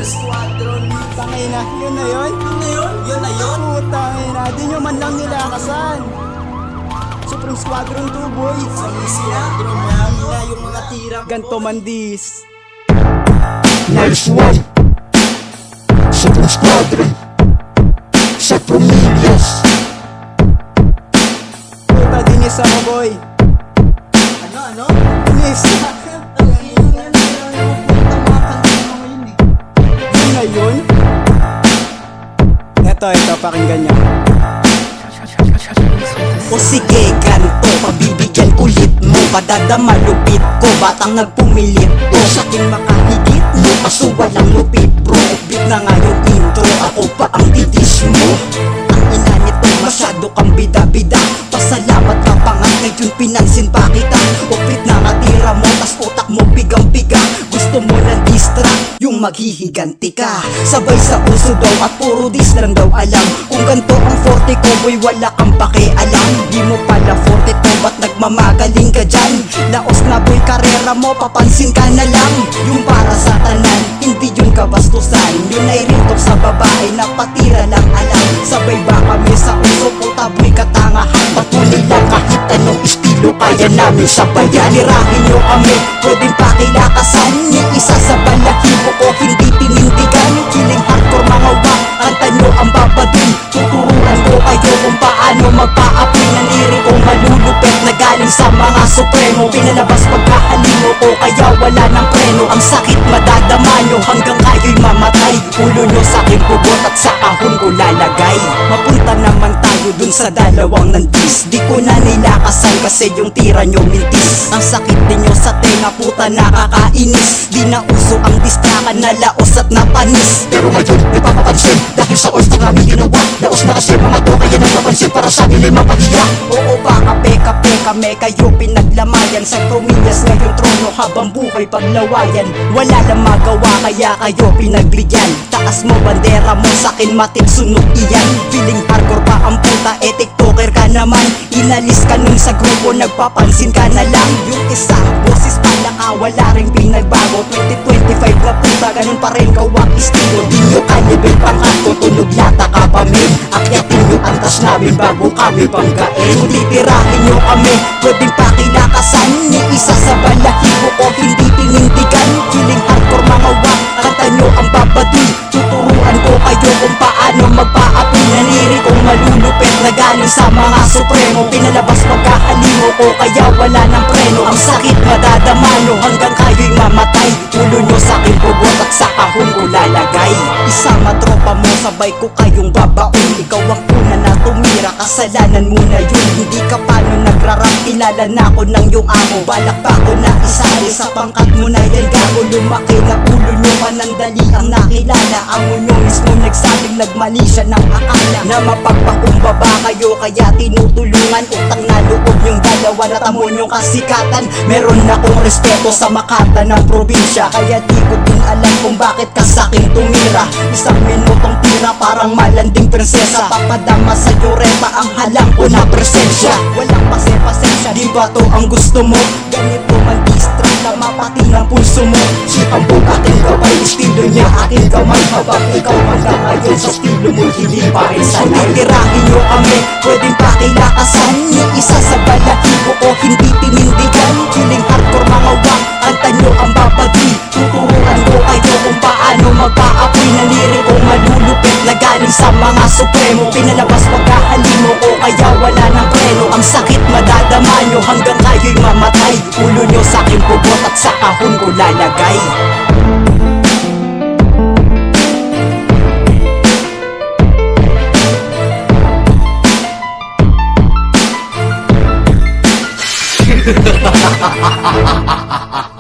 Squadron. Tangina, yun na yun? Yun na yun? Yun na yun? Putangina, di nyo man lang nilakasan. Supreme Squadron 2, boy. Supreme Squadron, mahina yung mga tirang Ganto mandis. Nice one! Supreme Squadron sa Promilias. Puta, dinis ako, boy. Ano? Dinis. Yun na yun? Ito, pakinggan nyo. O sige, ganito, pabibigyan kulit mo, padadama lupit ko, batang nagpumilit to, sa aking makahigit mo, kaso walang lupit bro. Beat na nga yung intro, ako pa ang titis mo. Ang ina nito, masyado kang bida-bida, pasalamat ka pa nga ngayon, pinansin pa kita. Upit na natira mo, tas utak mo bigang-biga, gusto mo ng distract, yung maghihiganti ka. Sabay sa uso daw at puro dis lang daw alam, kung ganito ang forte ko boy, wala kang pakialam. Di mo pala forte to, ba't nagmamagaling ka dyan? Laos na boy karera mo, papansin ka na lang. Yung para sa tanan, hindi yun kabastusan, yun ay rintok sa babae na patira lang alam. Sabay ba kami sa uso, puta boy katangahan, patuloy lang kahit anong estilo kaya namin sabayan. Lirahin nyo kami, pwedeng pakilakasan, ni isa sa balahibo ko hindi tinindigan. Kiling hardcore mga wak, kanta nyo ang babadin, tuturuan ko kayo kung paano magpa-apoy ng lirikong malulupit na galing sa mga supremo. Pinalabas pagkahalimo ko kaya wala ng preno, ang sakit madadama nyo hanggang kayo'y mamatay. Ulo nyo sa aking pugot at sa kahon ko lalagay. Mapunta naman tayo dun sa dalawang nandis, di ko na nilakasan kasi yung tira nyo mintis. Ang sakit ninyo sa tenga, puta nakakainis, di na uso ang distrakan na laos at napanis. Pero ngayon may papapansin, dahil sa oils na namin ginawa, laos na kasi mga to kaya nagpapansin para sa amin ay mapahiya. Oo ba kape kami kayo pinaglamayan, sa Promilias ngayong trono habang buhay paglawayan. Wala lang magawa kaya kayo pinagbigyan, taas mo bandera mo sakin matit sunog iyan. Feeling hardcore pa ang puta, tiktoker ka naman, inalis ka nun sa grupo nagpapansin ka na lang. Yung isa boses pala ka, wala rin pinagbago, 2025 na puta ganun pa rin kawak estilo. Di nyo ka-level pang ko, tunog lata ka pa min, akyatin nyo ang tas namin bago kami pangkain. Kung titirahin nyo kami, pwedeng pakilakasan, ni isa sa balahibo ko hindi tinindigan. Feeling hardcore mga wak, kanta nyo ang babaduy, tuturuan ko kayo kung paano magpa-apoy ng lirikong malulupit na galing sa mga supremo. Pinalabas pagkahalimo ko kaya wala ng preno, ang sakit madadama nyo hanggang kayo'y mamatay. Ulo nyo sa aking pugot at sa kahon ko lalagay. Isama tropa mo, sabay ko kayong babaon, ikaw ang una na tumira, kasalanan mo na yun. Hindi ka paano nagrarap, kilala na ako ng iyong amo, balak pa ako na isali sa pangkat mo na yan gago. Lumaki na ulo nyo, panandali ang nakilala, amo nyo mismo nagsabing nagmali siya ng akala na mapagpakumbaba kayo kaya tinutulungan. Utang na loob yung dalawa na tamo nyong kasikatan, meron akong respeto sa makata ng probinsya, kaya di ko din alam kung bakit ka sakin tumira. Isang minutong tira parang malanding prinsesa, papadama sa yoreta ang halang ko na presensya. Walang pasensya, di ba to ang gusto mo? Ganito man distract na mapati ng pulso mo. Si Ambog aking gabay, estilo niya aking kamay, habang ikaw hanggang ngayon sa estilo mo hindi pa rin sanay. Kung titirahin nyo kami, pwedeng pakilakasan, ni isa sa balahibo ko hindi tinindigan. Feeling hardcore mga wak, kanta nyo ang babaduy, tuturuan ko kayo kung paano magpa-apoy ng lirikong malulupit na galing sa mga supremo. Pinalabas pagkahalimo ko kaya wala ng preno, ang sakit madadama nyo hanggang kayo'y mamatay. Ulo nyo sa aking pugot at sa kahon ko lalagay. Ha ha ha ha ha ha.